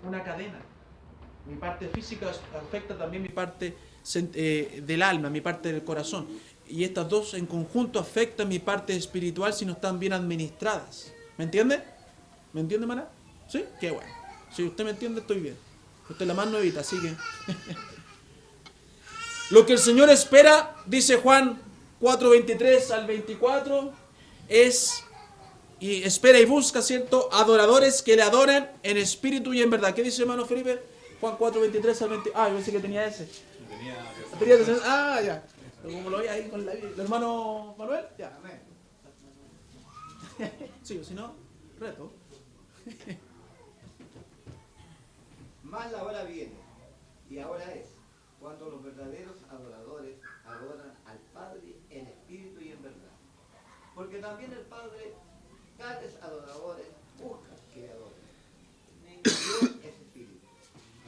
una cadena. Mi parte física afecta también mi parte del alma, mi parte del corazón. Y estas dos en conjunto afectan mi parte espiritual si no están bien administradas. ¿Me entiende? ¿Me entiende, maná? ¿Sí? Qué bueno. Si usted me entiende, estoy bien. Usted es la más nuevita, así que... Lo que el Señor espera, dice Juan 4:23 al 24, es... Y espera y busca, ¿cierto? Adoradores que le adoren en espíritu y en verdad. ¿Qué dice, hermano Felipe? Juan 4:23 al 20. Ah, yo pensé que tenía ese. Ah, ya. Pero como lo veía ahí con el hermano Manuel, ya. Sí, o si no, reto. Más la hora viene, y ahora es, cuando los verdaderos adoradores adoran al Padre en espíritu y en verdad. Porque también el Padre, tales adoradores, busca que adoren. Dios es espíritu,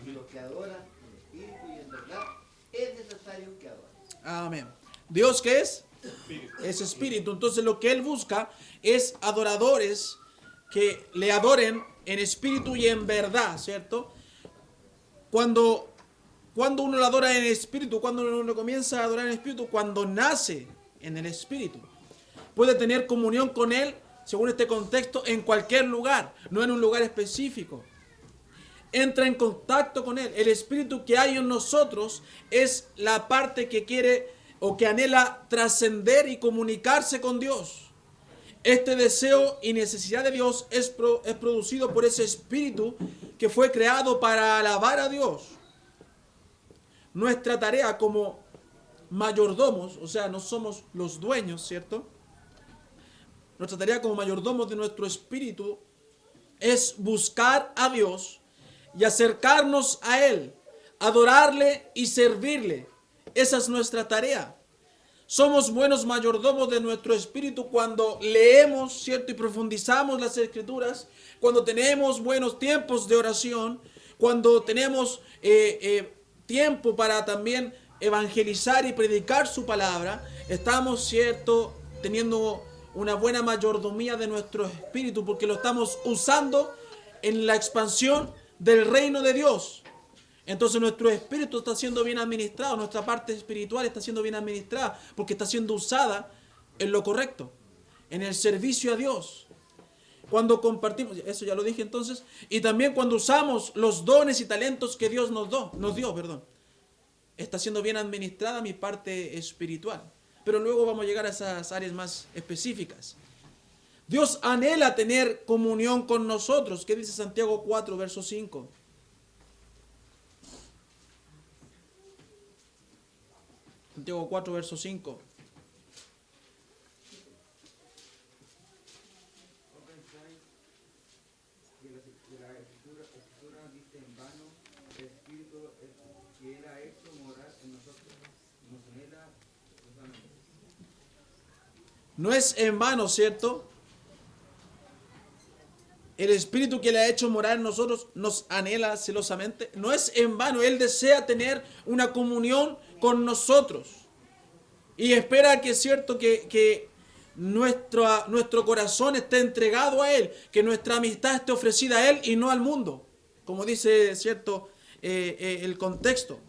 y los que adoran en espíritu y en verdad, es necesario que adoren. Amén. ¿Dios qué es? Espíritu. Es espíritu. Entonces lo que Él busca es adoradores que le adoren en espíritu y en verdad, ¿cierto? Cuando uno lo adora en espíritu, cuando uno comienza a adorar en espíritu, cuando nace en el espíritu, puede tener comunión con Él, según este contexto, en cualquier lugar, no en un lugar específico. Entra en contacto con Él. El espíritu que hay en nosotros es la parte que quiere o que anhela trascender y comunicarse con Dios. Este deseo y necesidad de Dios es producido por ese espíritu que fue creado para alabar a Dios. Nuestra tarea como mayordomos, o sea, no somos los dueños, ¿cierto? Nuestra tarea como mayordomos de nuestro espíritu es buscar a Dios y acercarnos a Él, adorarle y servirle. Esa es nuestra tarea. Somos buenos mayordomos de nuestro espíritu cuando leemos, ¿cierto? Y profundizamos las escrituras, cuando tenemos buenos tiempos de oración, cuando tenemos tiempo para también evangelizar y predicar su palabra. Estamos, ¿cierto?, teniendo una buena mayordomía de nuestro espíritu porque lo estamos usando en la expansión del reino de Dios. Entonces nuestro espíritu está siendo bien administrado, nuestra parte espiritual está siendo bien administrada porque está siendo usada en lo correcto, en el servicio a Dios. Cuando compartimos, eso ya lo dije entonces, y también cuando usamos los dones y talentos que Dios nos dio, está siendo bien administrada mi parte espiritual. Pero luego vamos a llegar a esas áreas más específicas. Dios anhela tener comunión con nosotros. ¿Qué dice Santiago 4, verso 5? Santiago 4, verso 5. No es en vano, ¿cierto? El Espíritu que le ha hecho morar en nosotros nos anhela celosamente. No es en vano. Él desea tener una comunión con nosotros. Y espera que, ¿cierto?, que nuestro corazón esté entregado a Él. Que nuestra amistad esté ofrecida a Él y no al mundo. Como dice, ¿cierto?, el contexto.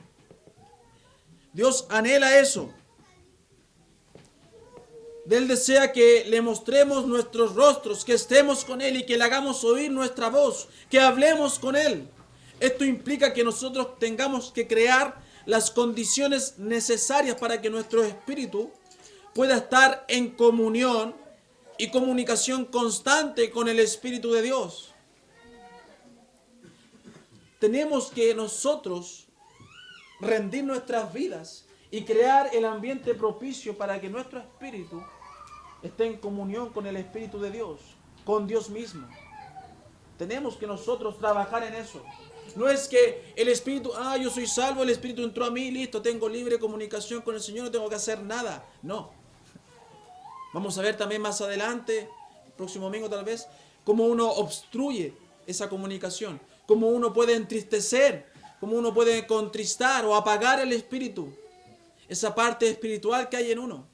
Dios anhela eso. Él desea que le mostremos nuestros rostros, que estemos con Él y que le hagamos oír nuestra voz, que hablemos con Él. Esto implica que nosotros tengamos que crear las condiciones necesarias para que nuestro espíritu pueda estar en comunión y comunicación constante con el Espíritu de Dios. Tenemos que nosotros rendir nuestras vidas y crear el ambiente propicio para que nuestro espíritu esté en comunión con el Espíritu de Dios, con Dios mismo. Tenemos que nosotros trabajar en eso. No es que el Espíritu, yo soy salvo, el Espíritu entró a mí, listo, tengo libre comunicación con el Señor, no tengo que hacer nada. No. Vamos a ver también más adelante, el próximo domingo tal vez, cómo uno obstruye esa comunicación, cómo uno puede entristecer, cómo uno puede contristar o apagar el Espíritu, esa parte espiritual que hay en uno.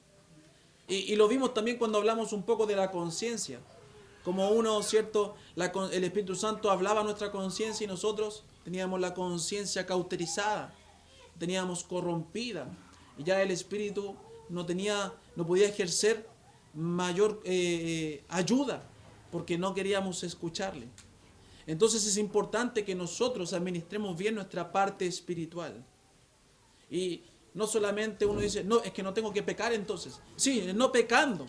Y lo vimos también cuando hablamos un poco de la conciencia. como uno, ¿cierto? El Espíritu Santo hablaba a nuestra conciencia y nosotros teníamos la conciencia cauterizada, teníamos corrompida, y ya el Espíritu no podía ejercer mayor ayuda, porque no queríamos escucharle. Entonces es importante que nosotros administremos bien nuestra parte espiritual. Y no solamente uno dice, no, es que no tengo que pecar entonces. Sí, no pecando,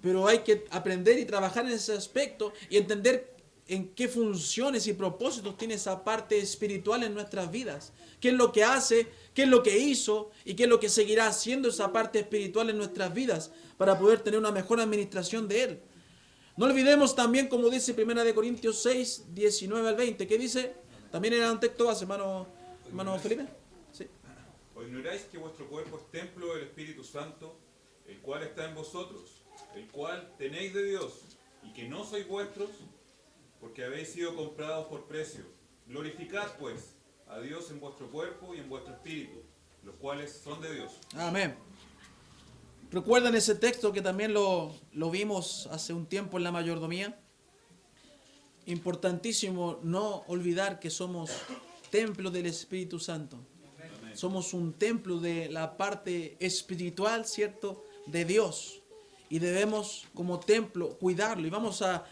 pero hay que aprender y trabajar en ese aspecto y entender en qué funciones y propósitos tiene esa parte espiritual en nuestras vidas. ¿Qué es lo que hace? ¿Qué es lo que hizo? ¿Y qué es lo que seguirá haciendo esa parte espiritual en nuestras vidas para poder tener una mejor administración de él? No olvidemos también, como dice 1 Corintios 6, 19 al 20, que dice, también era un texto base, hermano Felipe. Sí. ¿O ignoráis que vuestro cuerpo es templo del Espíritu Santo, el cual está en vosotros, el cual tenéis de Dios, y que no sois vuestros, porque habéis sido comprados por precio? Glorificad, pues, a Dios en vuestro cuerpo y en vuestro espíritu, los cuales son de Dios. Amén. ¿Recuerdan ese texto que también lo vimos hace un tiempo en la mayordomía? Importantísimo no olvidar que somos templo del Espíritu Santo. Amén. Somos un templo de la parte espiritual, ¿cierto?, de Dios. Y debemos como templo cuidarlo. Y vamos a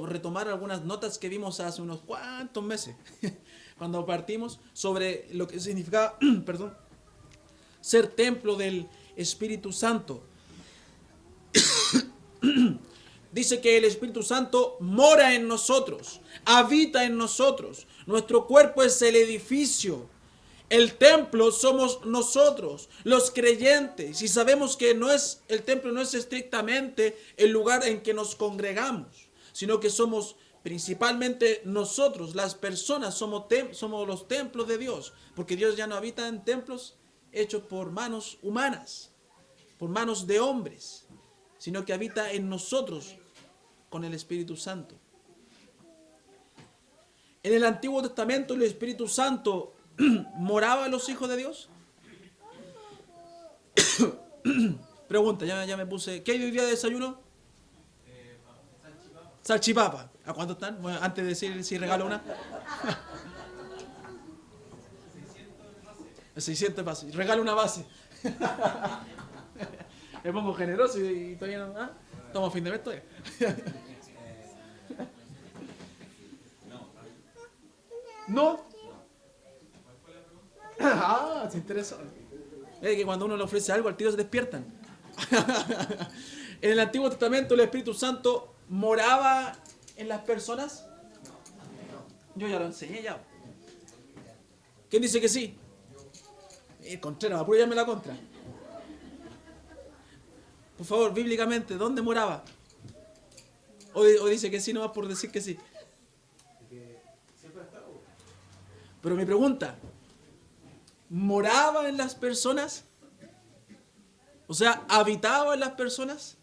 retomar algunas notas que vimos hace unos cuantos meses, cuando partimos, sobre lo que significaba, perdón, ser templo del Espíritu Santo. Dice que el Espíritu Santo mora en nosotros, habita en nosotros. Nuestro cuerpo es el edificio. El templo somos nosotros, los creyentes. Y sabemos que el templo no es estrictamente el lugar en que nos congregamos, sino que somos principalmente nosotros, las personas, somos los templos de Dios. Porque Dios ya no habita en templos hechos por manos humanas, por manos de hombres, sino que habita en nosotros con el Espíritu Santo. En el Antiguo Testamento el Espíritu Santo moraba en los hijos de Dios. Pregunta, ya me puse. ¿Qué hay hoy día de desayuno? Salchipapa. ¿A cuánto están? Bueno, antes de decir si regalo una. 600 bases. Regalo una base. Me pongo generoso y todavía no. ¿Ah? Estamos a fin de mes todavía. ¿No? Ah, se interesó. Es que cuando uno le ofrece algo, al tiro se despiertan. En el Antiguo Testamento el Espíritu Santo moraba en las personas. Yo ya lo enseñé ya. ¿Quién dice que sí? Contreras, apúyame la contra. Por favor, bíblicamente, ¿dónde moraba? O dice que sí, nomás por decir que sí. Pero mi pregunta, ¿moraba en las personas? O sea, ¿habitaba en las personas?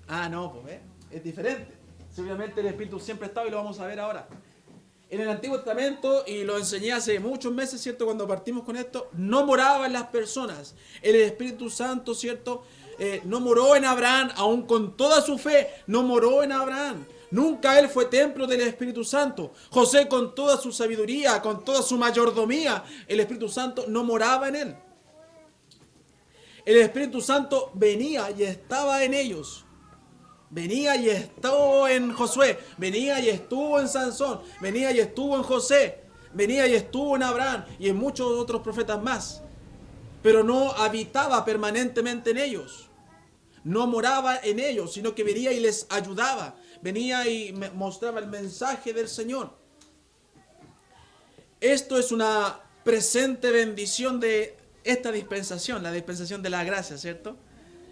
Ah, no, pues, es diferente. Obviamente el Espíritu siempre estaba y lo vamos a ver ahora. En el Antiguo Testamento, y lo enseñé hace muchos meses, ¿cierto? Cuando partimos con esto, no moraba en las personas. El Espíritu Santo, ¿cierto? No moró en Abraham, aún con toda su fe, no moró en Abraham. Nunca él fue templo del Espíritu Santo. José, con toda su sabiduría, con toda su mayordomía, el Espíritu Santo no moraba en él. El Espíritu Santo venía y estaba en ellos. Venía y estuvo en Josué, venía y estuvo en Sansón, venía y estuvo en José, venía y estuvo en Abraham y en muchos otros profetas más. Pero no habitaba permanentemente en ellos. No moraba en ellos, sino que venía y les ayudaba. Venía y mostraba el mensaje del Señor. Esto es una presente bendición de esta dispensación, la dispensación de la gracia, ¿cierto?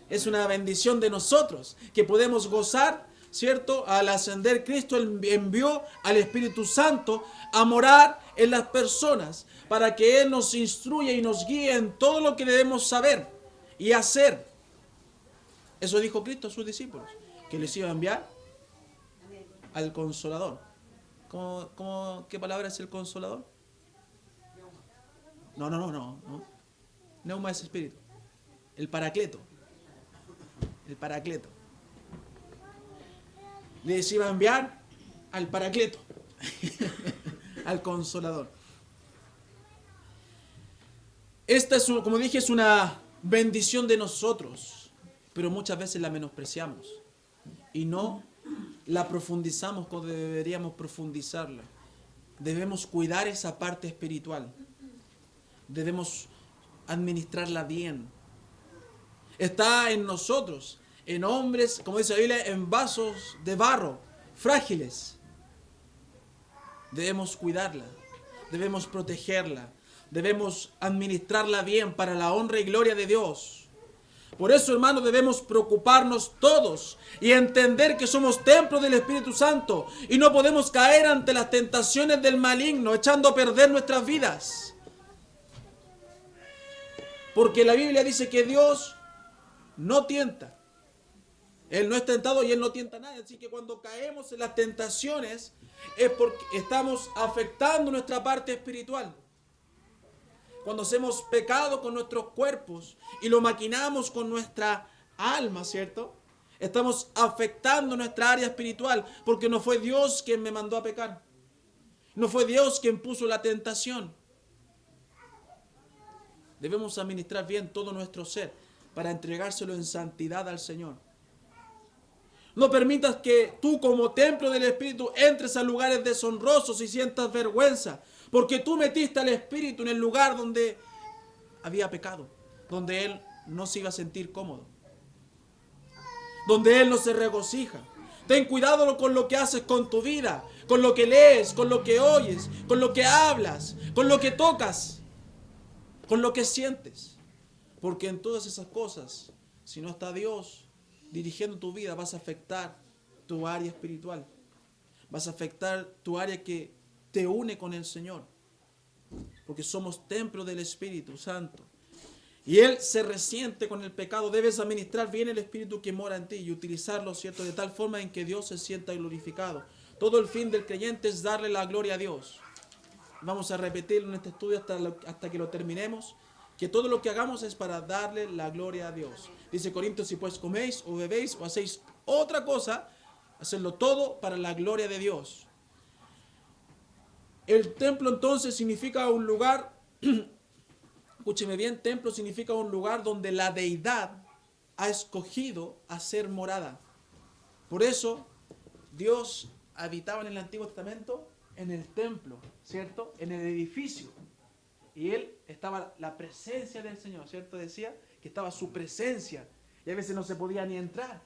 Es una bendición de nosotros, que podemos gozar, ¿cierto? Al ascender Cristo, Él envió al Espíritu Santo a morar en las personas, para que Él nos instruya y nos guíe en todo lo que debemos saber y hacer. Eso dijo Cristo a sus discípulos, que les iba a enviar al Consolador. ¿Qué palabra es el Consolador? No. Neuma es espíritu. El Paracleto. El Paracleto. les iba a enviar al Paracleto, al Consolador. Esta es, como dije, es una bendición de nosotros, pero muchas veces la menospreciamos y no la profundizamos como deberíamos profundizarla. Debemos cuidar esa parte espiritual. Debemos administrarla bien. Está en nosotros, en hombres, como dice la Biblia, en vasos de barro, frágiles. Debemos cuidarla, debemos protegerla, debemos administrarla bien para la honra y gloria de Dios. Por eso, hermanos, debemos preocuparnos todos y entender que somos templo del Espíritu Santo y no podemos caer ante las tentaciones del maligno, echando a perder nuestras vidas. Porque la Biblia dice que Dios no tienta. Él no es tentado y Él no tienta a nadie. Así que cuando caemos en las tentaciones es porque estamos afectando nuestra parte espiritual. Cuando hacemos pecado con nuestros cuerpos y lo maquinamos con nuestra alma, ¿cierto? Estamos afectando nuestra área espiritual porque no fue Dios quien me mandó a pecar. No fue Dios quien puso la tentación. Debemos administrar bien todo nuestro ser para entregárselo en santidad al Señor. No permitas que tú como templo del Espíritu entres a lugares deshonrosos y sientas vergüenza, porque tú metiste al Espíritu en el lugar donde había pecado, donde Él no se iba a sentir cómodo, donde Él no se regocija. Ten cuidado con lo que haces con tu vida, con lo que lees, con lo que oyes, con lo que hablas, con lo que tocas, con lo que sientes. Porque en todas esas cosas, si no está Dios dirigiendo tu vida, vas a afectar tu área espiritual. Vas a afectar tu área que te une con el Señor. Porque somos templo del Espíritu Santo. Y Él se resiente con el pecado. Debes administrar bien el Espíritu que mora en ti y utilizarlo, ¿cierto?, de tal forma en que Dios se sienta glorificado. Todo el fin del creyente es darle la gloria a Dios. Vamos a repetirlo en este estudio hasta que lo terminemos. Que todo lo que hagamos es para darle la gloria a Dios. Dice Corintios, si pues coméis o bebéis o hacéis otra cosa, hacedlo todo para la gloria de Dios. El templo entonces significa un lugar, escúcheme bien, templo significa un lugar donde la deidad ha escogido hacer morada. Por eso Dios habitaba en el Antiguo Testamento en el templo, ¿cierto? En el edificio. Y Él estaba la presencia del Señor, ¿cierto? Decía que estaba su presencia. Y a veces no se podía ni entrar.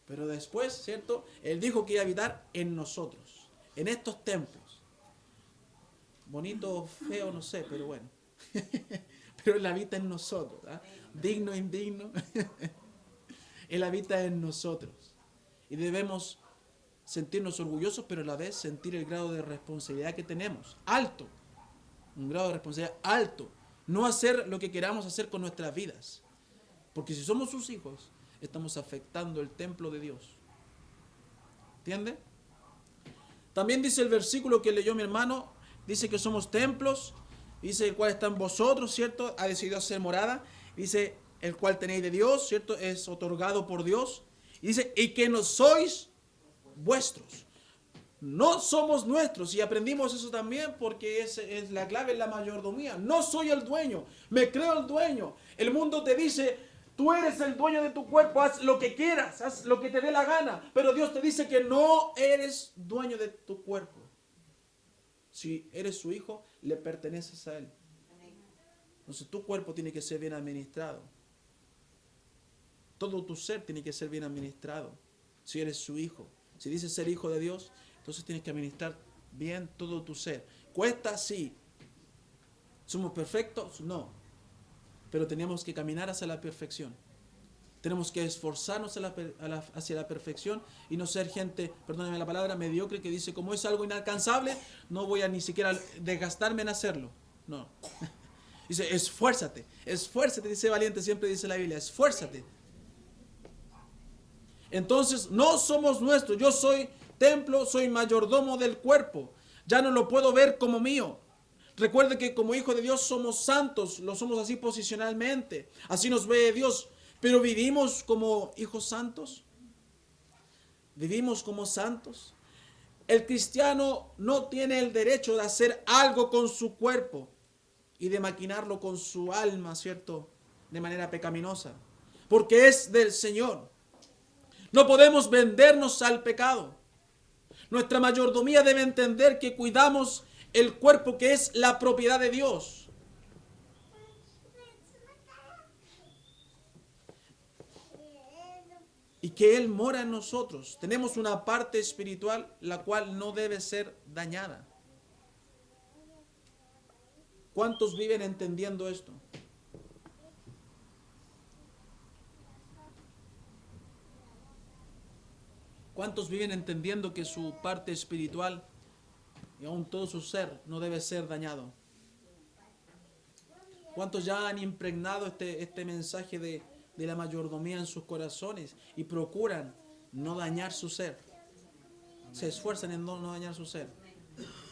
Pero después, ¿cierto? Él dijo que iba a habitar en nosotros, en estos templos. Bonito o feo, no sé, pero bueno. Pero Él habita en nosotros. ¿Ah? Digno, indigno. Él habita en nosotros. Y debemos sentirnos orgullosos, pero a la vez sentir el grado de responsabilidad que tenemos. Alto. Un grado de responsabilidad alto. No hacer lo que queramos hacer con nuestras vidas. Porque si somos sus hijos, estamos afectando el templo de Dios. ¿Entiende? También dice el versículo que leyó mi hermano, dice que somos templos, dice el cual está en vosotros, ¿cierto? Ha decidido hacer morada. Dice el cual tenéis de Dios, ¿cierto? Es otorgado por Dios. Y dice, y que no sois vuestros. No somos nuestros, y aprendimos eso también porque es la clave en la mayordomía. No soy el dueño, me creo el dueño. El mundo te dice, tú eres el dueño de tu cuerpo, haz lo que quieras, haz lo que te dé la gana. Pero Dios te dice que no eres dueño de tu cuerpo. Si eres su hijo, le perteneces a Él. Entonces tu cuerpo tiene que ser bien administrado. Todo tu ser tiene que ser bien administrado. Si eres su hijo, si dices ser hijo de Dios, entonces tienes que administrar bien todo tu ser. ¿Cuesta? Sí. ¿Somos perfectos? No. Pero tenemos que caminar hacia la perfección. Tenemos que esforzarnos hacia la perfección y no ser gente, perdónenme la palabra, mediocre, que dice, como es algo inalcanzable, no voy a ni siquiera desgastarme en hacerlo. No. Dice, esfuérzate, dice valiente, siempre dice la Biblia, esfuérzate. Entonces, no somos nuestros. Yo soy templo, soy mayordomo del cuerpo. Ya no lo puedo ver como mío. Recuerde que como hijo de Dios somos santos, lo somos así posicionalmente. Así nos ve Dios. Pero ¿vivimos como hijos santos? ¿Vivimos como santos? El cristiano no tiene el derecho de hacer algo con su cuerpo y de maquinarlo con su alma, ¿cierto? De manera pecaminosa, porque es del Señor. No podemos vendernos al pecado. Nuestra mayordomía debe entender que cuidamos el cuerpo, que es la propiedad de Dios. Y que Él mora en nosotros. Tenemos una parte espiritual la cual no debe ser dañada. ¿Cuántos viven entendiendo esto? ¿Cuántos viven entendiendo que su parte espiritual y aún todo su ser no debe ser dañado? ¿Cuántos ya han impregnado este mensaje de la mayordomía en sus corazones y procuran no dañar su ser? Se esfuerzan en no dañar su ser.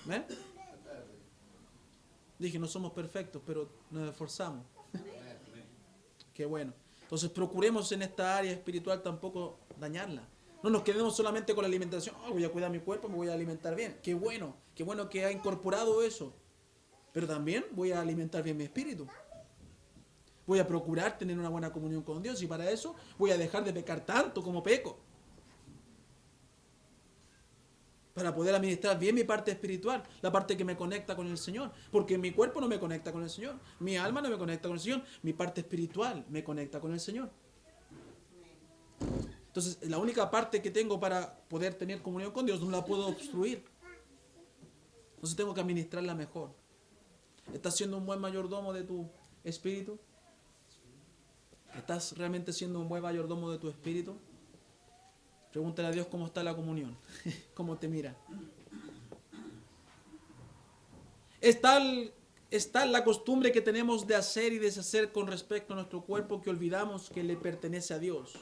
¿Ven? Dije, no somos perfectos, pero nos esforzamos. Qué bueno. Entonces procuremos en esta área espiritual tampoco dañarla. No nos quedemos solamente con la alimentación. Oh, voy a cuidar mi cuerpo, me voy a alimentar bien. Qué bueno que ha incorporado eso. Pero también voy a alimentar bien mi espíritu. Voy a procurar tener una buena comunión con Dios y para eso voy a dejar de pecar tanto como peco. Para poder administrar bien mi parte espiritual, la parte que me conecta con el Señor. Porque mi cuerpo no me conecta con el Señor, mi alma no me conecta con el Señor, mi parte espiritual me conecta con el Señor. Entonces, la única parte que tengo para poder tener comunión con Dios no la puedo obstruir. Entonces tengo que administrarla mejor. ¿Estás siendo un buen mayordomo de tu espíritu? ¿Estás realmente siendo un buen mayordomo de tu espíritu? Pregúntale a Dios cómo está la comunión, cómo te mira. Es tal la costumbre que tenemos de hacer y deshacer con respecto a nuestro cuerpo que olvidamos que le pertenece a Dios.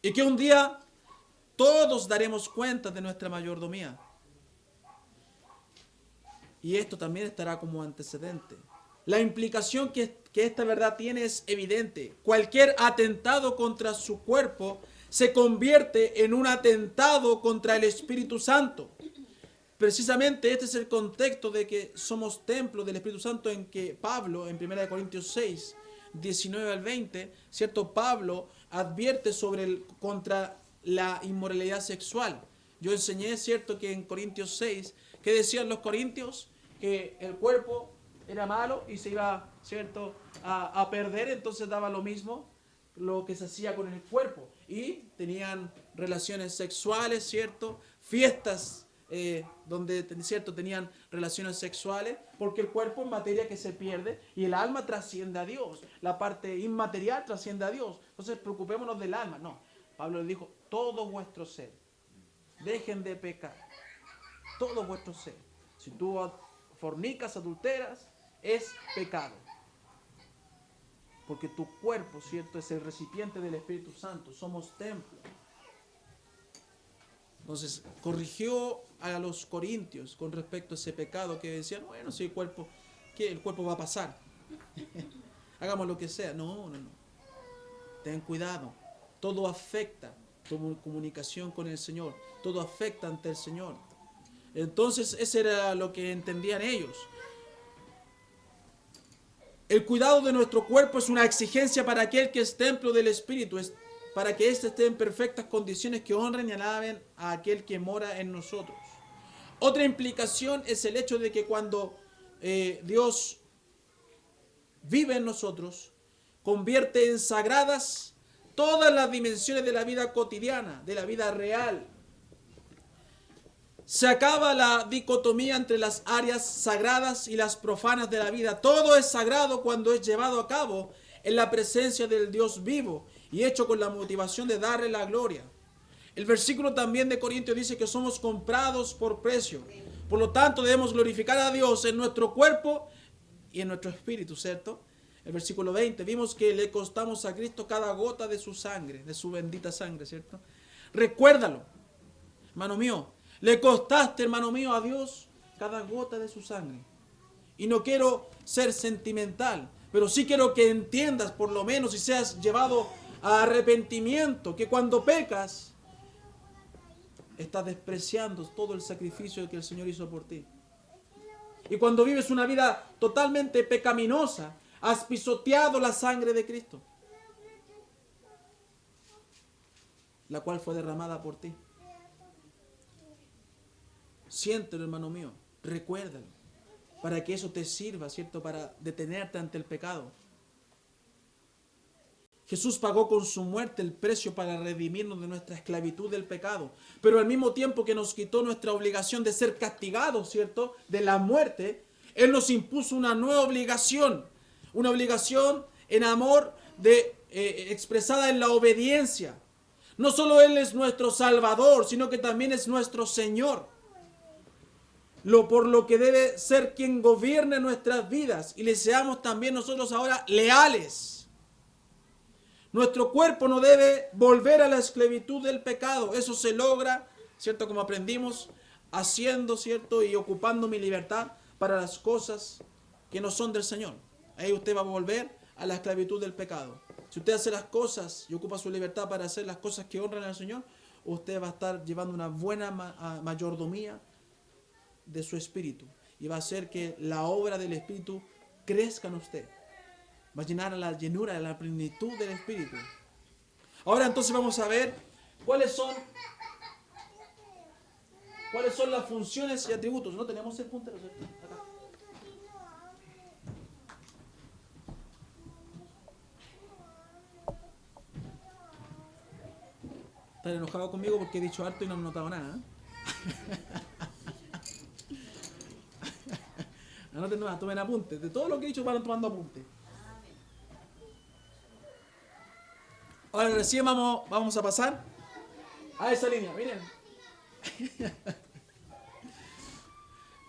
Y que un día todos daremos cuenta de nuestra mayordomía. Y esto también estará como antecedente. La implicación que esta verdad tiene es evidente. Cualquier atentado contra su cuerpo se convierte en un atentado contra el Espíritu Santo. Precisamente este es el contexto de que somos templo del Espíritu Santo en que Pablo, en 1 Corintios 6, 19 al 20, ¿cierto? Pablo advierte contra la inmoralidad sexual. Yo enseñé, ¿cierto?, que en Corintios 6, ¿qué decían los corintios? Que el cuerpo era malo y se iba, ¿cierto?, a perder, entonces daba lo mismo lo que se hacía con el cuerpo. Y tenían relaciones sexuales, ¿cierto? Fiestas donde, ¿cierto?, tenían relaciones sexuales, porque el cuerpo es materia que se pierde y el alma trasciende a Dios. La parte inmaterial trasciende a Dios. Entonces preocupémonos del alma. No, Pablo le dijo, todo vuestro ser, dejen de pecar. Todo vuestro ser. Si tú fornicas, adulteras, es pecado. Porque tu cuerpo, ¿cierto?, es el recipiente del Espíritu Santo. Somos templo. Entonces, corrigió a los corintios con respecto a ese pecado que decían, bueno, si el cuerpo va a pasar. Hagamos lo que sea. No. Ten cuidado. Todo afecta tu comunicación con el Señor. Todo afecta ante el Señor. Entonces, eso era lo que entendían ellos. El cuidado de nuestro cuerpo es una exigencia para aquel que es templo del Espíritu, es para que éste esté en perfectas condiciones que honren y alaben a aquel que mora en nosotros. Otra implicación es el hecho de que cuando Dios vive en nosotros, convierte en sagradas todas las dimensiones de la vida cotidiana, de la vida real. Se acaba la dicotomía entre las áreas sagradas y las profanas de la vida. Todo es sagrado cuando es llevado a cabo en la presencia del Dios vivo y hecho con la motivación de darle la gloria. El versículo también de Corintios dice que somos comprados por precio. Por lo tanto, debemos glorificar a Dios en nuestro cuerpo y en nuestro espíritu, ¿cierto? El versículo 20, vimos que le costamos a Cristo cada gota de su sangre, de su bendita sangre, ¿cierto? Recuérdalo, hermano mío. Le costaste, hermano mío, a Dios cada gota de su sangre. Y no quiero ser sentimental, pero sí quiero que entiendas, por lo menos, y seas llevado a arrepentimiento, que cuando pecas, estás despreciando todo el sacrificio que el Señor hizo por ti. Y cuando vives una vida totalmente pecaminosa, has pisoteado la sangre de Cristo, la cual fue derramada por ti. Siéntelo, hermano mío, recuérdalo, para que eso te sirva, ¿cierto?, para detenerte ante el pecado. Jesús pagó con su muerte el precio para redimirnos de nuestra esclavitud del pecado, pero al mismo tiempo que nos quitó nuestra obligación de ser castigados, ¿cierto?, de la muerte, Él nos impuso una nueva obligación en amor expresada en la obediencia. No solo Él es nuestro Salvador, sino que también es nuestro Señor. Por lo que debe ser quien gobierne nuestras vidas y le seamos también nosotros ahora leales. Nuestro cuerpo no debe volver a la esclavitud del pecado. Eso se logra, ¿cierto?, como aprendimos, haciendo, ¿cierto?, y ocupando mi libertad para las cosas que no son del Señor. Ahí usted va a volver a la esclavitud del pecado. Si usted hace las cosas y ocupa su libertad para hacer las cosas que honran al Señor, usted va a estar llevando una buena mayordomía de su espíritu. Y va a hacer que la obra del Espíritu crezca en usted. Va a llenar a la llenura, a la plenitud del Espíritu. Ahora entonces vamos a ver cuáles son las funciones y atributos. No tenemos el puntero, ¿cierto? Acá. Están enojados conmigo porque he dicho harto y no han notado nada, ¿eh? Anoten nomás, tomen apuntes. De todo lo que he dicho van tomando apuntes. Ahora recién vamos a pasar a esa línea. Miren.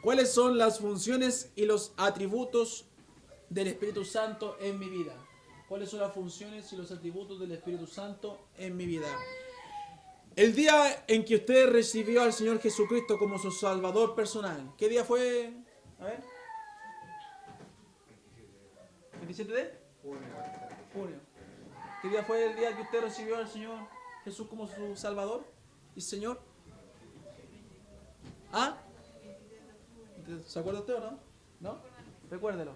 ¿Cuáles son las funciones y los atributos del Espíritu Santo en mi vida? ¿Cuáles son las funciones y los atributos del Espíritu Santo en mi vida? El día en que usted recibió al Señor Jesucristo como su Salvador personal. ¿Qué día fue? A ver. ¿27 de? Junio. ¿Qué día fue el día que usted recibió al Señor Jesús como su Salvador y Señor? ¿Ah? ¿Se acuerda usted o no? ¿No? Recuérdelo.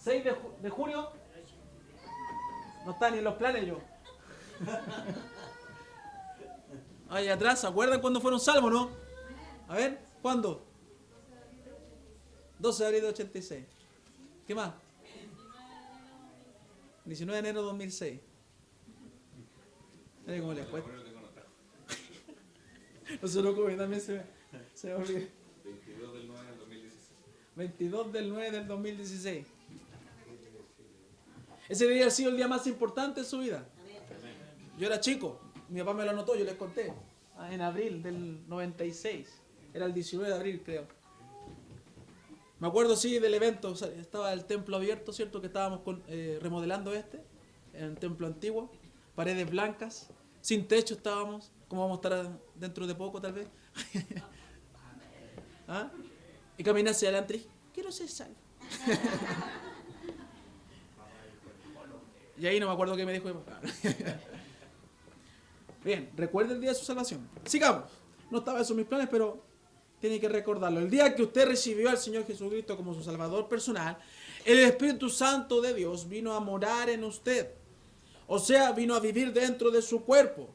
6 de junio. No está ni en los planes yo. Ahí atrás, ¿se acuerdan cuándo fueron salvos, no? A ver, ¿cuándo? 12 de abril de 86. ¿Qué más? 19 de enero de 2006. Mira cómo les cuesta. No se lo come, también se me olvida. 22 del 9 del 2016. 22 del 9 del 2016. Ese día ha sido el día más importante de su vida. Yo era chico, mi papá me lo anotó, yo les conté. En abril del 96. Era el 19 de abril, creo. Me acuerdo, sí, del evento. O sea, estaba el templo abierto, ¿cierto? Que estábamos remodelando en el templo antiguo. Paredes blancas, sin techo estábamos. Como vamos a estar dentro de poco, tal vez. ¿Ah? Y caminé hacia adelante y dije, quiero ser salvo. Y ahí no me acuerdo qué me dijo mi papá. Bien, recuerde el día de su salvación. Sigamos. No estaba eso en mis planes, pero tiene que recordarlo. El día que usted recibió al Señor Jesucristo como su Salvador personal, el Espíritu Santo de Dios vino a morar en usted. O sea, vino a vivir dentro de su cuerpo.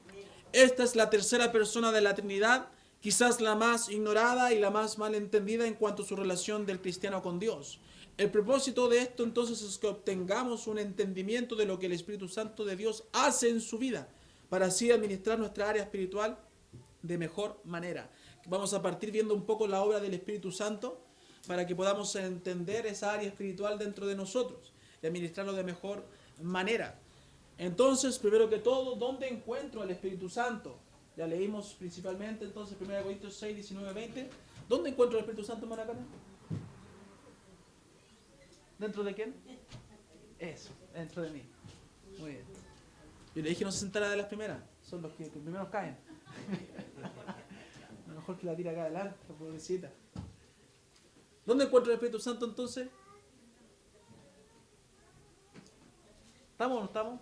Esta es la tercera persona de la Trinidad, quizás la más ignorada y la más mal entendida en cuanto a su relación del cristiano con Dios. El propósito de esto entonces es que obtengamos un entendimiento de lo que el Espíritu Santo de Dios hace en su vida, para así administrar nuestra área espiritual de mejor manera. Vamos a partir viendo un poco la obra del Espíritu Santo para que podamos entender esa área espiritual dentro de nosotros y administrarlo de mejor manera. Entonces, primero que todo, ¿dónde encuentro al Espíritu Santo? Ya leímos principalmente entonces 1 Corintios 6, 19, 20. ¿Dónde encuentro al Espíritu Santo, hermana Carmen? ¿Dentro de quién? Eso, dentro de mí. Muy bien. Yo le dije no se sentara de las primeras. Son los que primero caen. A lo mejor que la tira acá adelante, la pobrecita. ¿Dónde encuentro el Espíritu Santo entonces? ¿Estamos o no estamos?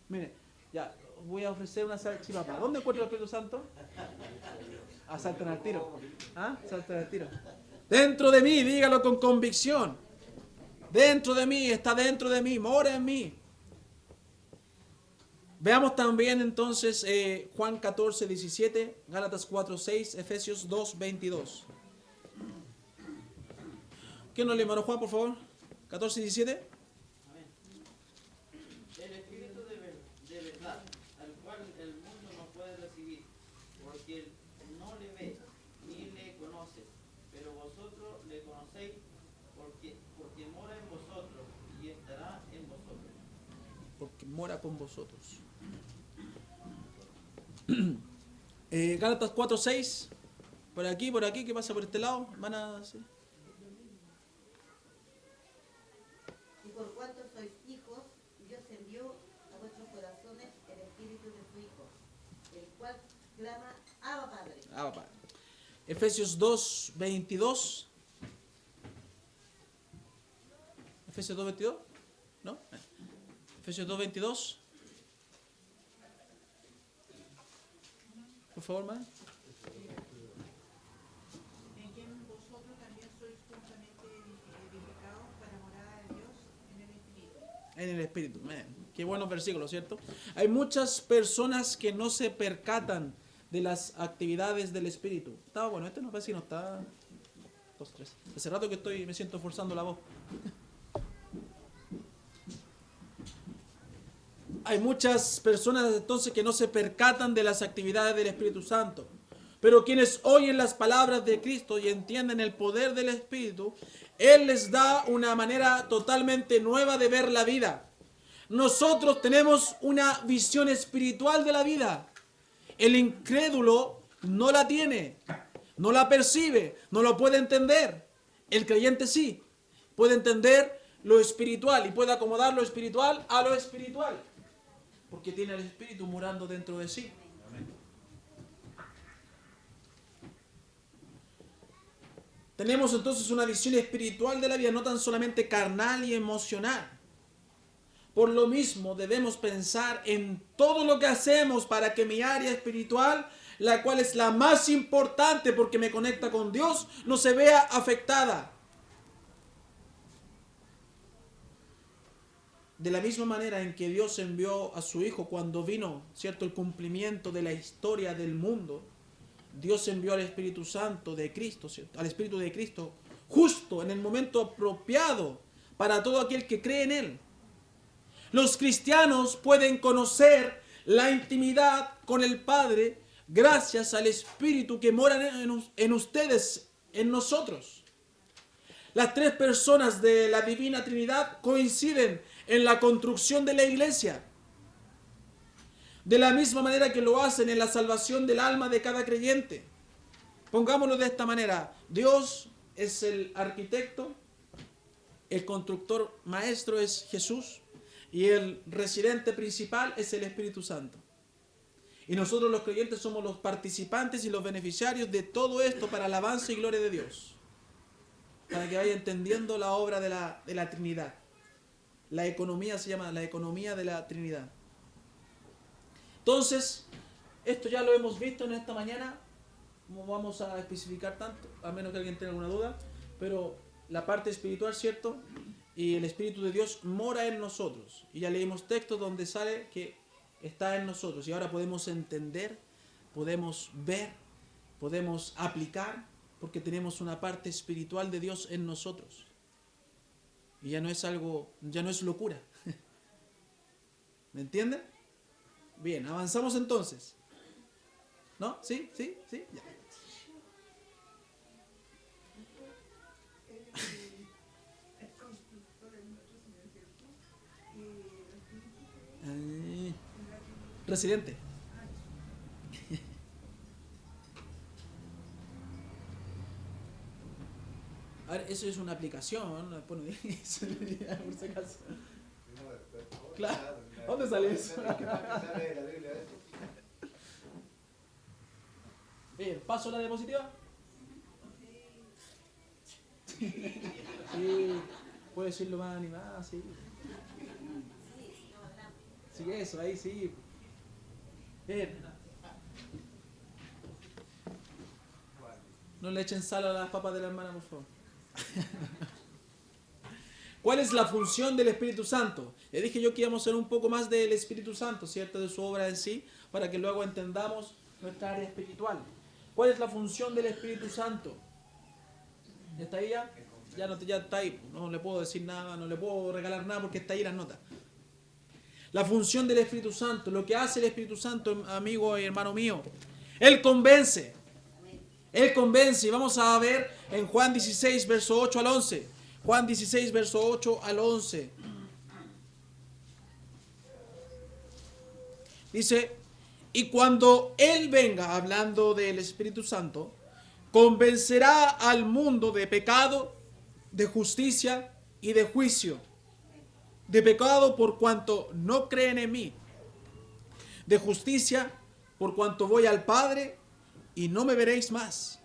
Mire, ya, voy a ofrecer una salchipapa. ¿Dónde encuentro el Espíritu Santo? Ah, saltan al tiro. ¿Ah? Saltan al tiro. Dentro de mí, dígalo con convicción. Dentro de mí, está dentro de mí, mora en mí. Veamos también entonces Juan 14, 17, Gálatas 4, 6, Efesios 2, 22. ¿Quién nos lee, hermano Juan, por favor? 14, 17. El Espíritu de verdad, al cual el mundo no puede recibir, porque no le ve ni le conoce, pero vosotros le conocéis, porque mora en vosotros y estará en vosotros. Porque mora con vosotros. Gálatas 4, 6. Por aquí, ¿qué pasa por este lado? Van a... ¿sí? Y por cuanto sois hijos, Dios envió a vuestros corazones el espíritu de su Hijo, el cual clama, Abba Padre. Abba Padre. Efesios 2, 22. Efesios 2, 22. ¿No? Efesios 2, 22. Por favor, man. En quien vosotros también sois juntamente edificados para morada de Dios en el Espíritu. En el Espíritu. Man. Qué buenos versículos, ¿cierto? Hay muchas personas que no se percatan de las actividades del Espíritu. Estaba bueno, este no parece que no está... 2, 3. Hace rato que me siento forzando la voz. Hay muchas personas entonces que no se percatan de las actividades del Espíritu Santo. Pero quienes oyen las palabras de Cristo y entienden el poder del Espíritu, Él les da una manera totalmente nueva de ver la vida. Nosotros tenemos una visión espiritual de la vida. El incrédulo no la tiene, no la percibe, no lo puede entender. El creyente sí, puede entender lo espiritual y puede acomodar lo espiritual a lo espiritual. Porque tiene el Espíritu morando dentro de sí. Tenemos entonces una visión espiritual de la vida, no tan solamente carnal y emocional. Por lo mismo debemos pensar en todo lo que hacemos para que mi área espiritual, la cual es la más importante porque me conecta con Dios, no se vea afectada. De la misma manera en que Dios envió a su Hijo cuando vino, ¿cierto?, el cumplimiento de la historia del mundo, Dios envió al Espíritu Santo de Cristo, ¿cierto?, al Espíritu de Cristo, justo en el momento apropiado para todo aquel que cree en Él. Los cristianos pueden conocer la intimidad con el Padre gracias al Espíritu que mora en ustedes, en nosotros. Las tres personas de la Divina Trinidad coinciden en la construcción de la iglesia. De la misma manera que lo hacen en la salvación del alma de cada creyente. Pongámoslo de esta manera. Dios es el arquitecto, el constructor maestro es Jesús y el residente principal es el Espíritu Santo. Y nosotros los creyentes somos los participantes y los beneficiarios de todo esto para alabanza y gloria de Dios. Para que vaya entendiendo la obra de la Trinidad. La economía se llama la economía de la Trinidad. Entonces, esto ya lo hemos visto en esta mañana. No vamos a especificar tanto, a menos que alguien tenga alguna duda. Pero la parte espiritual, ¿cierto? Y el Espíritu de Dios mora en nosotros. Y ya leímos textos donde sale que está en nosotros. Y ahora podemos entender, podemos ver, podemos aplicar, porque tenemos una parte espiritual de Dios en nosotros. Y ya no es algo, ya no es locura. ¿Me entienden? Bien, avanzamos entonces. ¿No? ¿Sí? ¿Sí? ¿Sí? Ya. Residente. A ver, eso es una aplicación, ¿no? Bueno, por si acaso. Claro. ¿Dónde sale eso? Bien, ¿paso la diapositiva? Sí, puede decirlo más animada, sí. Sí, eso, ahí sí. No le echen sal a las papas de la hermana, por favor. ¿Cuál es la función del Espíritu Santo? Le dije yo que íbamos a hacer un poco más del Espíritu Santo, ¿cierto? De su obra en sí, para que luego entendamos nuestra área espiritual. ¿Cuál es la función del Espíritu Santo? ¿Ya está ahí ya? Ya está ahí. No le puedo decir nada, no le puedo regalar nada porque está ahí las notas. La función del Espíritu Santo, lo que hace el Espíritu Santo, amigo y hermano mío, Él convence. Él convence. Y vamos a ver en Juan 16, verso 8 al 11. Juan 16, verso 8 al 11. Dice, y cuando Él venga, hablando del Espíritu Santo, convencerá al mundo de pecado, de justicia y de juicio. De pecado por cuanto no creen en mí. De justicia por cuanto voy al Padre y no me veréis más.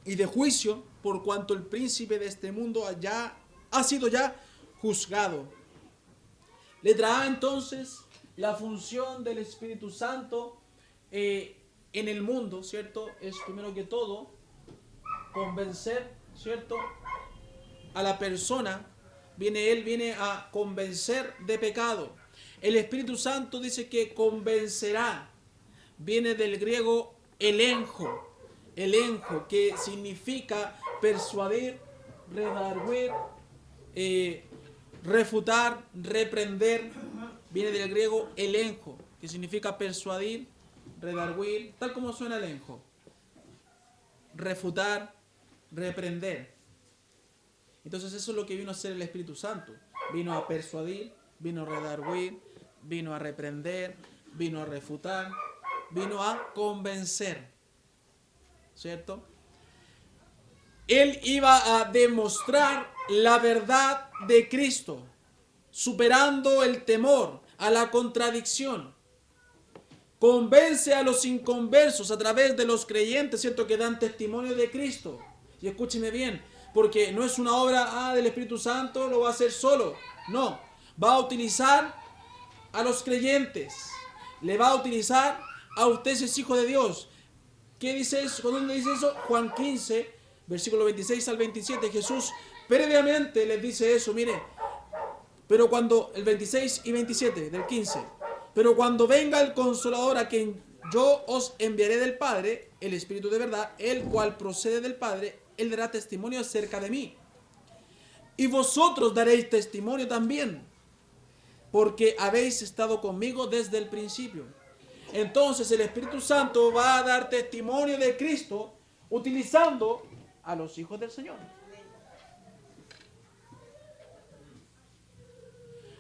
Y de juicio por cuanto el príncipe de este mundo ha sido ya juzgado. Letra A, entonces, la función del Espíritu Santo en el mundo, ¿cierto? Es primero que todo convencer, ¿cierto? A la persona. Él viene a convencer de pecado. El Espíritu Santo dice que convencerá. Viene del griego elenjo. Elenjo, que significa persuadir, redarguir, refutar, reprender. Viene del griego elenjo, que significa persuadir, redarguir, tal como suena elenjo. Refutar, reprender. Entonces eso es lo que vino a hacer el Espíritu Santo. Vino a persuadir, vino a redarguir, vino a reprender, vino a refutar, vino a convencer. ¿Cierto? Él iba a demostrar la verdad de Cristo, superando el temor a la contradicción. Convence a los inconversos a través de los creyentes, ¿cierto? Que dan testimonio de Cristo. Y escúcheme bien, porque no es una obra del Espíritu Santo, lo va a hacer solo. No, va a utilizar a los creyentes. Le va a utilizar a usted si es hijo de Dios. ¿Qué dice eso? ¿Dónde dice eso? Juan 15, versículo 26 al 27. Jesús previamente les dice eso, mire. Pero cuando, el 26 y 27 del 15. Pero cuando venga el Consolador a quien yo os enviaré del Padre, el Espíritu de verdad, el cual procede del Padre, Él dará testimonio acerca de mí. Y vosotros daréis testimonio también, porque habéis estado conmigo desde el principio. Entonces el Espíritu Santo va a dar testimonio de Cristo utilizando a los hijos del Señor.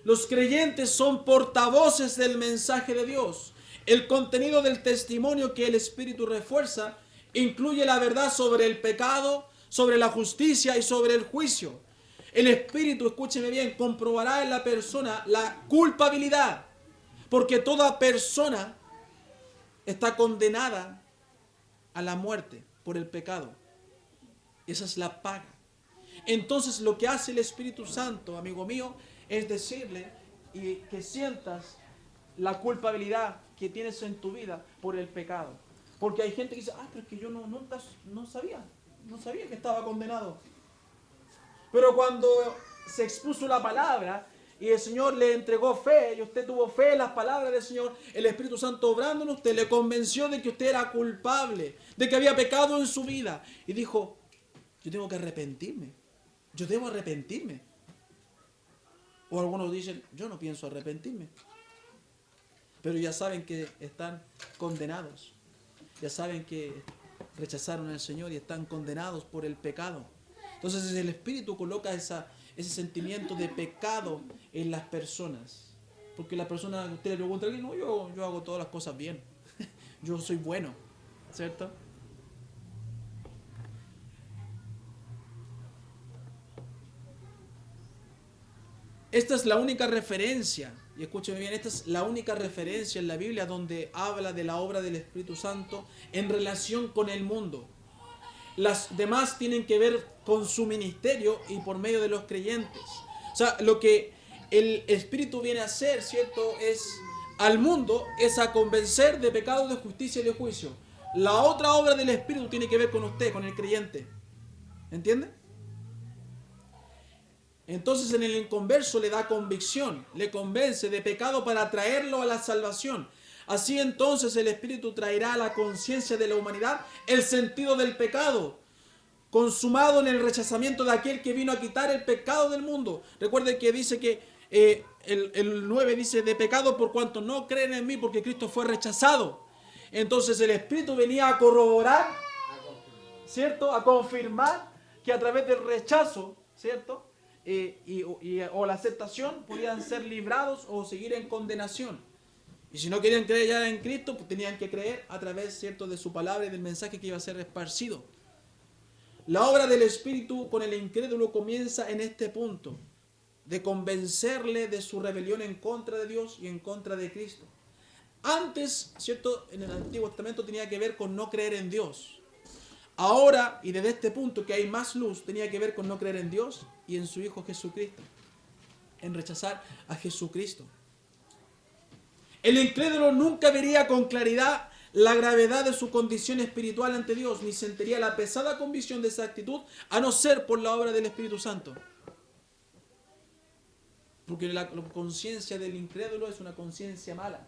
Los creyentes son portavoces del mensaje de Dios. El contenido del testimonio que el Espíritu refuerza incluye la verdad sobre el pecado, sobre la justicia y sobre el juicio. El Espíritu, escúcheme bien, comprobará en la persona la culpabilidad, porque toda persona está condenada a la muerte por el pecado. Esa es la paga. Entonces lo que hace el Espíritu Santo, amigo mío, es decirle y que sientas la culpabilidad que tienes en tu vida por el pecado. Porque hay gente que dice, pero es que yo no sabía que estaba condenado. Pero cuando se expuso la palabra y el Señor le entregó fe, y usted tuvo fe en las palabras del Señor, el Espíritu Santo obrando en usted le convenció de que usted era culpable, de que había pecado en su vida. Y dijo, yo tengo que arrepentirme, yo debo arrepentirme. O algunos dicen, yo no pienso arrepentirme. Pero ya saben que están condenados. Ya saben que rechazaron al Señor y están condenados por el pecado. Entonces el Espíritu coloca ese sentimiento de pecado en las personas. Porque la persona, usted le pregunta a alguien, no, yo hago todas las cosas bien. Yo soy bueno, ¿cierto? Esta es la única referencia, y escúcheme bien, esta es la única referencia en la Biblia donde habla de la obra del Espíritu Santo en relación con el mundo. Las demás tienen que ver con su ministerio y por medio de los creyentes. O sea, lo que el Espíritu viene a hacer, ¿cierto? Es al mundo es a convencer de pecado, de justicia y de juicio. La otra obra del Espíritu tiene que ver con usted, con el creyente. ¿Entiende? Entonces en el inconverso le da convicción, le convence de pecado para traerlo a la salvación. Así entonces el Espíritu traerá a la conciencia de la humanidad el sentido del pecado, consumado en el rechazamiento de aquel que vino a quitar el pecado del mundo. Recuerde que dice que el 9 dice de pecado por cuanto no creen en mí, porque Cristo fue rechazado. Entonces el Espíritu venía a corroborar, ¿cierto? A confirmar que a través del rechazo, ¿cierto? O la aceptación podían ser librados o seguir en condenación. Y si no querían creer ya en Cristo, pues tenían que creer a través, ¿cierto?, de su palabra y del mensaje que iba a ser esparcido. La obra del Espíritu con el incrédulo comienza en este punto, de convencerle de su rebelión en contra de Dios y en contra de Cristo. Antes, ¿cierto?, en el Antiguo Testamento tenía que ver con no creer en Dios. Ahora, y desde este punto que hay más luz, tenía que ver con no creer en Dios y en su Hijo Jesucristo, en rechazar a Jesucristo. El incrédulo nunca vería con claridad la gravedad de su condición espiritual ante Dios, ni sentiría la pesada convicción de esa actitud, a no ser por la obra del Espíritu Santo. Porque la conciencia del incrédulo es una conciencia mala,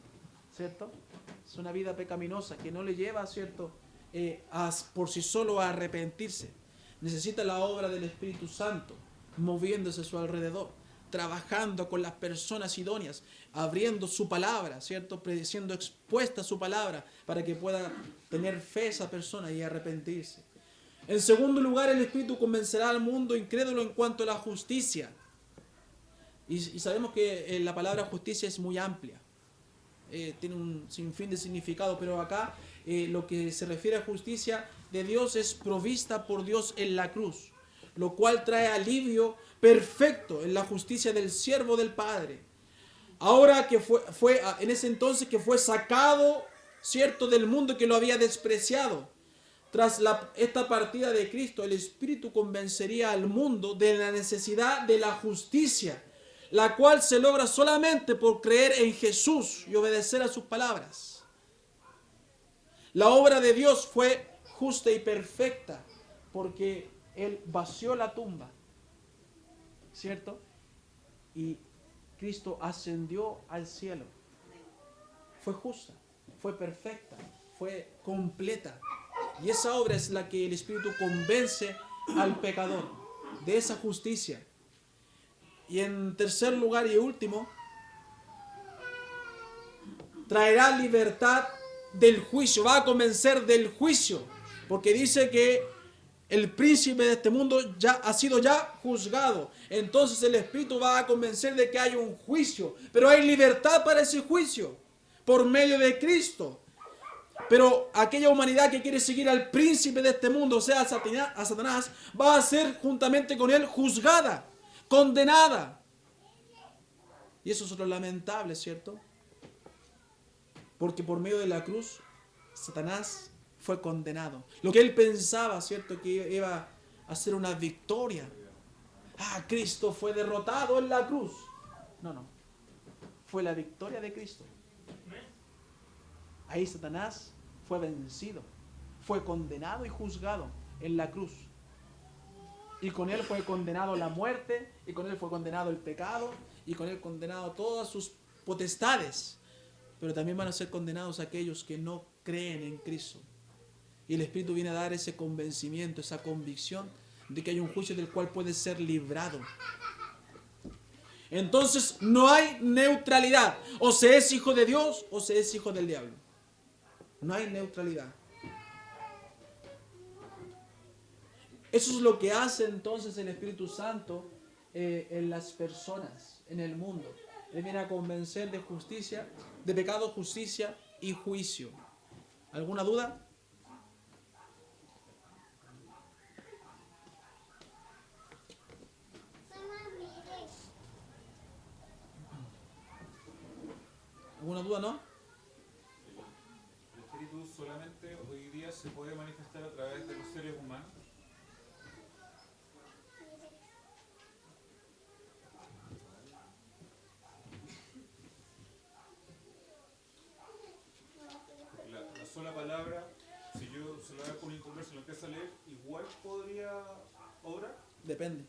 ¿cierto? Es una vida pecaminosa que no le lleva, ¿cierto?, por sí solo a arrepentirse. Necesita la obra del Espíritu Santo, moviéndose a su alrededor, trabajando con las personas idóneas, abriendo su palabra, ¿cierto?, siendo expuesta su palabra para que pueda tener fe esa persona y arrepentirse. En segundo lugar, el Espíritu convencerá al mundo incrédulo en cuanto a la justicia. Y sabemos que la palabra justicia es muy amplia. Tiene un sinfín de significado, pero acá lo que se refiere a justicia de Dios es provista por Dios en la cruz, lo cual trae alivio perfecto en la justicia del siervo del Padre. Ahora que fue en ese entonces que fue sacado, ¿cierto?, del mundo que lo había despreciado. Tras esta partida de Cristo, el Espíritu convencería al mundo de la necesidad de la justicia, la cual se logra solamente por creer en Jesús y obedecer a sus palabras. La obra de Dios fue justa y perfecta porque Él vació la tumba, ¿cierto? Y Cristo ascendió al cielo. Fue justa, fue perfecta, fue completa. Y esa obra es la que el Espíritu convence al pecador de esa justicia. Y en tercer lugar y último, traerá libertad del juicio, va a convencer del juicio, porque dice que el príncipe de este mundo ya ha sido juzgado. Entonces el Espíritu va a convencer de que hay un juicio, pero hay libertad para ese juicio por medio de Cristo. Pero aquella humanidad que quiere seguir al príncipe de este mundo, o sea, a Satanás, va a ser juntamente con él juzgada, condenada. Y eso es lo lamentable, ¿cierto? Porque por medio de la cruz, Satanás fue condenado. Lo que él pensaba, ¿cierto?, que iba a ser una victoria. Cristo fue derrotado en la cruz. No. Fue la victoria de Cristo. Ahí Satanás fue vencido. Fue condenado y juzgado en la cruz. Y con él fue condenado la muerte, y con él fue condenado el pecado, y con él condenado todas sus potestades. Pero también van a ser condenados aquellos que no creen en Cristo. Y el Espíritu viene a dar ese convencimiento, esa convicción de que hay un juicio del cual puede ser librado. Entonces no hay neutralidad. O se es hijo de Dios o se es hijo del diablo. No hay neutralidad. Eso es lo que hace entonces el Espíritu Santo en las personas, en el mundo. Él viene a convencer de justicia, de pecado, justicia y juicio. ¿Alguna duda? ¿Alguna duda, no? El Espíritu solamente hoy día se puede manifestar a través de los seres humanos. empieza a leer, igual podría obrar. Depende.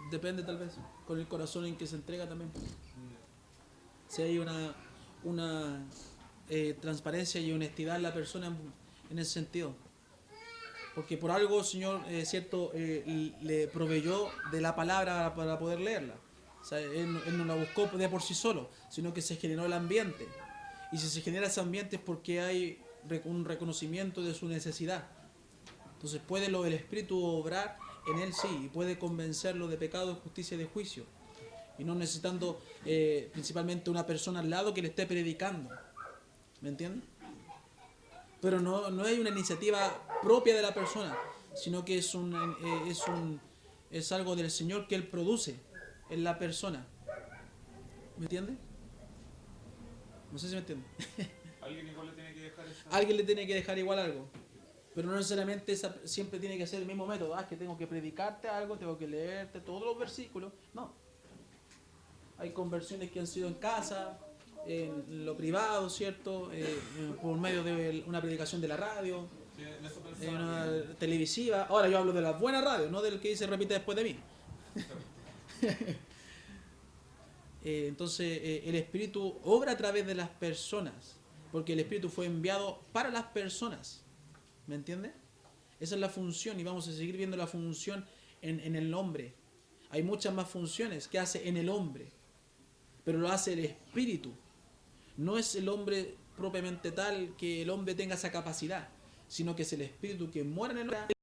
Depende tal vez. Con el corazón en que se entrega también. Si hay una transparencia y honestidad en la persona en ese sentido. Porque por algo el Señor, cierto, le proveyó de la palabra para poder leerla. O sea, él no la buscó de por sí solo, sino que se generó el ambiente. Y si se genera ese ambiente es porque hay un reconocimiento de su necesidad. Entonces puede el Espíritu obrar en él, sí, y puede convencerlo de pecado, de justicia y de juicio. Y no necesitando principalmente una persona al lado que le esté predicando. ¿Me entienden? Pero no hay una iniciativa propia de la persona, sino que es algo del Señor que Él produce en la persona. ¿Me entiende? No sé si me entiende. Alguien igual le tiene que dejar esa... Alguien le tiene que dejar igual algo. Pero no necesariamente siempre tiene que ser el mismo método. Que tengo que predicarte algo, tengo que leerte todos los versículos. No. Hay conversiones que han sido en casa, en lo privado, ¿cierto? Por medio de una predicación de la radio, Sí, en eso en pensaba. una televisiva. Ahora yo hablo de la buena radio, no del que dice repite después de mí. Entonces el Espíritu obra a través de las personas, porque el Espíritu fue enviado para las personas. ¿Me entiende? Esa es la función y vamos a seguir viendo la función en el hombre. Hay muchas más funciones que hace en el hombre, pero lo hace el Espíritu. No es el hombre propiamente tal que el hombre tenga esa capacidad, sino que es el Espíritu que mora en el hombre.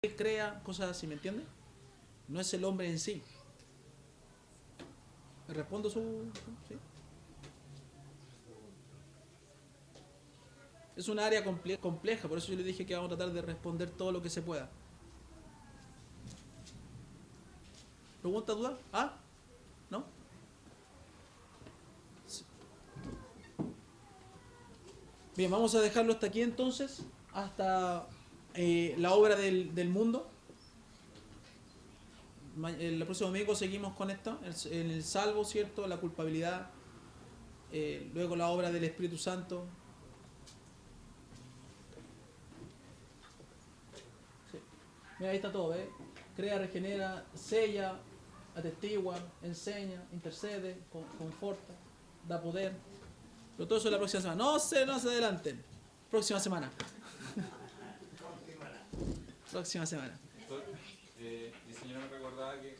Él crea cosas así, ¿me entiende? No es el hombre en sí. ¿Me respondo su...? ¿Sí? Es un área compleja, por eso yo le dije que vamos a tratar de responder todo lo que se pueda. ¿Pregunta, duda? ¿Ah? ¿No? Sí. Bien, vamos a dejarlo hasta aquí entonces, hasta la obra del mundo. El próximo domingo seguimos con esto, el salvo, ¿cierto? La culpabilidad, luego la obra del Espíritu Santo. Sí. Mira, ahí está todo, ¿ves? Crea, regenera, sella, atestigua, enseña, intercede, conforta, da poder. Pero todo eso es la próxima semana. No se adelanten. Próxima semana. Próxima semana. Entonces, mi señora me recordaba que